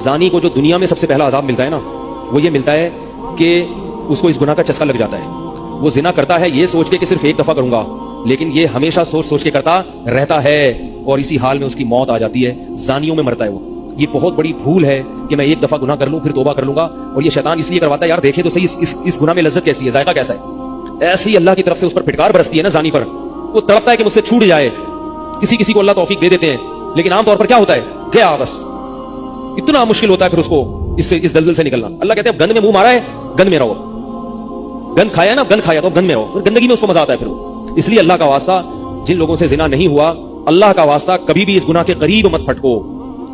زانی کو جو دنیا میں سب سے پہلا عذاب ملتا ہے نا، وہ یہ ملتا ہے کہ اس کو اس گناہ کا چسکا لگ جاتا ہے. وہ زنا کرتا ہے یہ سوچ کے کہ صرف ایک دفعہ کروں گا، لیکن یہ ہمیشہ سوچ سوچ کے کرتا رہتا ہے اور اسی حال میں اس کی موت آ جاتی ہے. زانیوں میں مرتا ہے وہ. یہ بہت بڑی بھول ہے کہ میں ایک دفعہ گناہ کر لوں پھر توبہ کر لوں گا. اور یہ شیطان اس لیے کرواتا ہے، یار دیکھے تو صحیح اس گناہ میں لذت کیسی ہے، ذائقہ کیسا ہے. ایسی اللہ کی طرف سے اس پر پھٹکار برستی ہے نا زانی پر، وہ تڑپتا ہے کہ مجھ سے چھوٹ جائے. کسی کو اللہ توفیق دے دیتے ہیں، لیکن عام طور پر کیا ہوتا ہے، گیا بس. اتنا مشکل ہوتا ہے پھر اس کو اس دلدل سے نکلنا. اللہ کہتے ہیں گند میں منہ مارا ہے، گند میں رہو. گند کھایا نا، گند کھایا تو گند میں رہو. گندگی میں اس کو مزہ آتا ہے پھر وہ. اس لیے اللہ کا واسطہ، جن لوگوں سے زنا نہیں ہوا، اللہ کا واسطہ کبھی بھی اس گناہ کے قریب مت پھٹکو.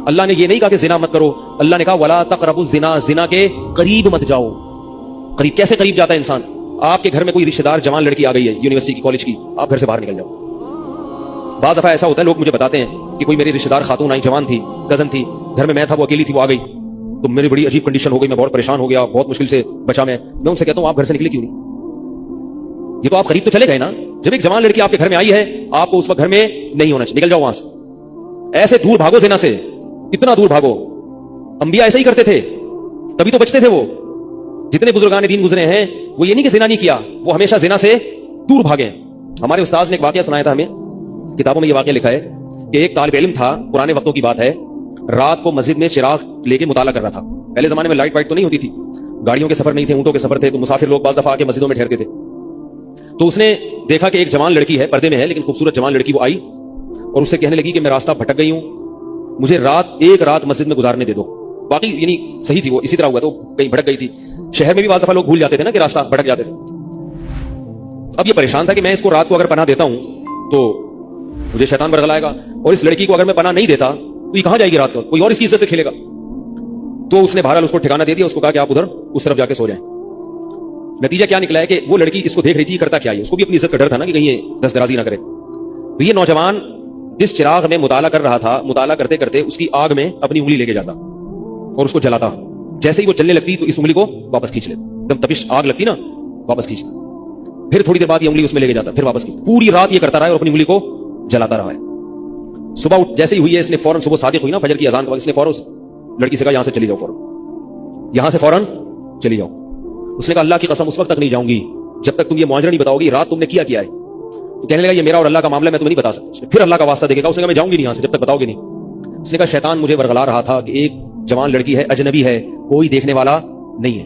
اللہ نے یہ نہیں کہا کہ زنا مت کرو، اللہ نے کہا ولا تقربوا الزنا، زنا کے قریب مت جاؤ. قریب کیسے قریب جاتا ہے انسان؟ آپ کے گھر میں کوئی رشتہ دار جوان لڑکی آ گئی ہے یونیورسٹی کی، کالج کی، آپ گھر سے باہر نکل جاؤ. بعض دفعہ ایسا ہوتا ہے، لوگ مجھے بتاتے ہیں کہ کوئی میری رشتہ دار خاتون آئی، جوان تھی، کزن تھی، گھر میں میں تھا، وہ اکیلی تھی، وہ آ گئی تو میری بڑی عجیب کنڈیشن ہو گئی، میں بہت پریشان ہو گیا، بہت مشکل سے بچا. میں ان سے کہتا ہوں آپ گھر سے نکلے کیوں نہیں؟ یہ تو آپ قریب تو چلے گئے نا. جب ایک جوان لڑکی آپ کے گھر میں آئی ہے، آپ کو اس وقت گھر میں نہیں ہونا چاہیے، نکل جاؤ وہاں سے. ایسے دور بھاگو زنا سے، اتنا دور بھاگو. انبیاء ایسے ہی کرتے تھے، تبھی تو بچتے تھے. وہ جتنے بزرگان دین گزرے ہیں، وہ یہ نہیں کہ زنا نہیں کیا، وہ ہمیشہ زنا سے دور بھاگے. ہمارے استاذ نے ایک واقعہ سنایا تھا ہمیں، کتابوں میں یہ واقعہ لکھا ہے کہ ایک طالب علم تھا، پرانے وقتوں کی بات ہے، رات کو مسجد میں چراغ لے کے مطالعہ کر رہا تھا. پہلے زمانے میں لائٹ وائٹ تو نہیں ہوتی تھی، گاڑیوں کے سفر نہیں تھے، اونٹوں کے سفر تھے، تو مسافر لوگ بعض دفعہ آ کے مسجدوں میں ٹھہرتے تھے. تو اس نے دیکھا کہ ایک جوان لڑکی ہے، پردے میں ہے لیکن خوبصورت جوان لڑکی، وہ آئی اور اس سے کہنے لگی کہ میں راستہ بھٹک گئی ہوں، مجھے ایک رات مسجد میں گزارنے دے دو. باقی یعنی صحیح تھی، وہ اسی طرح ہوا تو کہیں بھٹک گئی تھی. شہر میں بھی بعض دفعہ لوگ بھول جاتے تھے نا کہ راستہ بھٹک جاتے تھے. اب یہ پریشان تھا کہ میں اس کو رات کو اگر پناہ دیتا ہوں تو مجھے شیطان برگلائے گا، اور اس لڑکی کو اگر میں پناہ نہیں دیتا تو یہ کہاں جائے گی رات کو، کوئی اور اس کی عزت سے کھیلے گا. تو اس نے بہرحال اس کو ٹھکانہ دے دیا، اس کو کہا کہ آپ ادھر اس طرف جا کے سو جائیں. نتیجہ کیا نکلا ہے کہ وہ لڑکی اس کو دیکھ رہی تھی کرتا کیا ہے، اس کو بھی اپنی عزت کا ڈر تھا نا کہ کہیں یہ دست درازی نہ کرے. تو یہ نوجوان جس چراغ میں مطالعہ کر رہا تھا، مطالعہ کرتے کرتے اس کی آگ میں اپنی انگلی لے کے جاتا اور اس کو جلاتا. جیسے ہی وہ چلنے لگتی تو اس انگلی کو واپس کھینچ لیتا، ایک دم تپش آگ لگتی نا، واپس کھینچتا. پھر تھوڑی دیر بعد یہ انگلی اس میں لے کے جاتا، پھر واپس کھینچتا. پوری رات یہ کرتا رہا اور اپنی انگلی کو جلاتا رہا ہے. صبح جیسے ہی ہوئی ہے، اس نے فوراً، صبح صادق ہوئی نا فجر کی اذان کے بعد، اس نے فوراً لڑکی سے کہا یہاں سے چلی جاؤ، فوراً یہاں سے فوراً چلی جاؤ. اس نے کہا اللہ کی قسم اس وقت تک نہیں جاؤں گی جب تک تم یہ معاجرہ نہیں بتاؤ گی رات تم نے کیا ہے. تو کہنے لگا یہ میرا اور اللہ کا معاملہ، میں تمہیں نہیں بتا سکتا. اس نے پھر اللہ کا واسطہ دے کے کہا، اس نے کہا میں جاؤں گی نہیں یہاں سے جب تک بتاؤ گے نہیں. اس نے کہا شیطان مجھے ورغلا رہا تھا کہ ایک جوان لڑکی ہے، اجنبی ہے، کوئی دیکھنے والا نہیں ہے،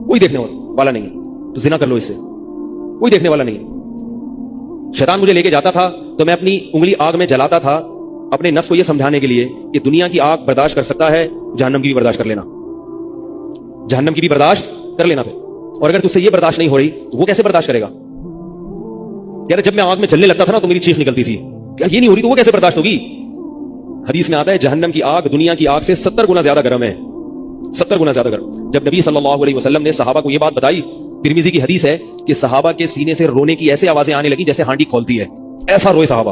کوئی دیکھنے والا نہیں ہے، تو زنا کر لو اس سے، کوئی دیکھنے والا نہیں ہے. شیطان مجھے لے کے جاتا تھا تو میں اپنی انگلی آگ میں جلاتا تھا اپنے نفس کو یہ سمجھانے کے لیے کہ دنیا کی آگ برداشت کر سکتا ہے، جہنم کی بھی برداشت کر لینا، جہنم کی بھی برداشت کر لینا. پھر اور اگر تجھ سے یہ برداشت نہیں ہو رہی تو وہ کیسے برداشت کرے گا؟ یار جب میں آگ میں جلنے لگتا تھا نا تو میری چیخ نکلتی تھی، کیا یہ نہیں ہو رہی تو وہ کیسے برداشت ہوگی؟ حدیث میں آتا ہے جہنم کی آگ دنیا کی آگ سے 70 گنا زیادہ گرم ہے، 70 گنا زیادہ گرم. جب نبی صلی اللہ علیہ وسلم نے صحابہ کو یہ بات بتائی، ترمذی کی حدیث ہے کہ صحابہ کے سینے سے رونے کی ایسے آوازیں آنے لگی جیسے ہانڈی کھولتی ہے، ایسا روئے صحابہ.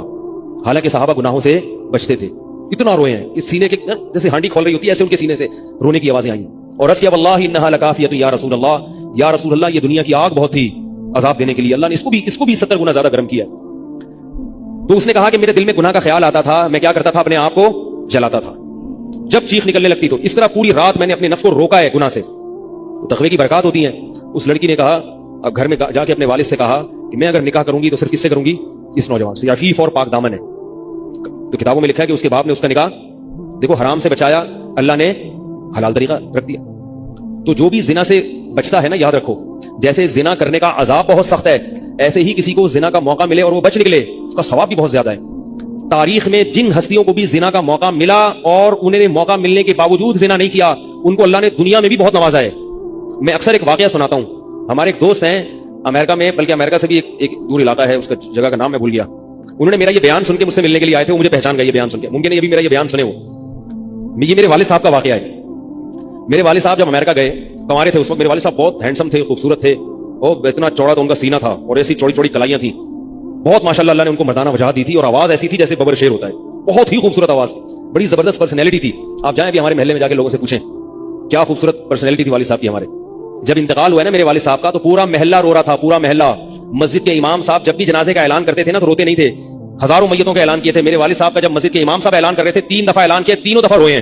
حالانکہ صحابہ گناہوں سے بچتے تھے، اتنا روئے ہیں کہ سینے کے جیسے ہانڈی کھول رہی ہوتی ہے ایسے ان کے سینے سے رونے کی آوازیں آئی. اور عرض کیا واللہ انہا لکافیۃ یا رسول اللہ، یا رسول اللہ یہ دنیا کی آگ بہت تھی عذاب دینے کے لیے، اللہ نے اس کو بھی 70 گنا زیادہ گرم کیا. تو اس نے کہا کہ میرے دل میں گناہ کا خیال آتا تھا، میں کیا کرتا تھا، اپنے آپ کو جلاتا تھا جب چیخ نکلنے لگتی. تو اس طرح پوری رات میں نے اپنے نفس کو روکا ہے گناہ سے. تو تقوی کی برکات ہوتی ہیں. اس لڑکی نے کہا، اب گھر میں جا کے اپنے والد سے کہا کہ میں اگر نکاح کروں گی تو صرف کس سے کروں گی؟ اس نوجوان سے. عفیف اور پاک دامن ہے. تو کتابوں میں لکھا ہے کہ اس کے باپ نے اس کا نکاح دیکھو حرام سے بچایا، اللہ نے حلال طریقہ رکھ دیا. تو جو بھی زنا سے بچتا ہے نا، یاد رکھو جیسے زنا کرنے کا عذاب بہت سخت ہے، ایسے ہی کسی کو زنا کا موقع ملے اور وہ بچ نکلے، اس کا ثواب بھی بہت زیادہ ہے. تاریخ میں جن ہستیوں کو بھی زنا کا موقع ملا اور انہیں موقع ملنے کے باوجود زنا نہیں کیا، ان کو اللہ نے دنیا میں بھی بہت نوازا ہے. میں اکثر ایک واقعہ سناتا ہوں. ہمارے ایک دوست ہیں امریکہ میں، بلکہ امریکہ سے بھی ایک دور علاقہ ہے، اس کا جگہ کا نام میں بھول گیا. انہوں نے میرا یہ بیان سن کے مجھ سے ملنے کے لیے آئے تھے، وہ مجھے پہچان گئے یہ بیان سن کے. ممکن ہے یہ بھی میرا یہ بیان سنے. یہ میرے والد صاحب کا واقعہ ہے. میرے والد صاحب جب امریکہ گئے، کنوارے تھے اس وقت، میرے والد صاحب بہت ہینڈسم تھے، خوبصورت تھے، اور اتنا چوڑا تو ان کا سینہ تھا اور ایسی چوڑی چوڑی کلائیاں تھیں. بہت ماشاءاللہ اللہ نے ان کو مردانہ وجاہت دی تھی، اور آواز ایسی تھی جیسے ببر شیر ہوتا ہے. بہت ہی خوبصورت آواز تھی، بڑی زبردست پرسنالٹی تھی. آپ جائیں بھی ہمارے محلے میں جا کے لوگوں سے پوچھیں کیا خوبصورت پرسنالٹی تھی والد صاحب کی ہمارے. جب انتقال ہوا ہے نا میرے والد صاحب کا تو پورا محلہ رو رہا تھا، پورا محلہ. مسجد کے امام صاحب جب بھی جنازے کا اعلان کرتے تھے نا تو روتے نہیں تھے، ہزاروں میتوں کا اعلان کیے تھے. میرے والد صاحب کا جب مسجد کے امام صاحب اعلان کر رہے تھے 3 دفعہ اعلان کیا، تینوں دفعہ روئے ہیں.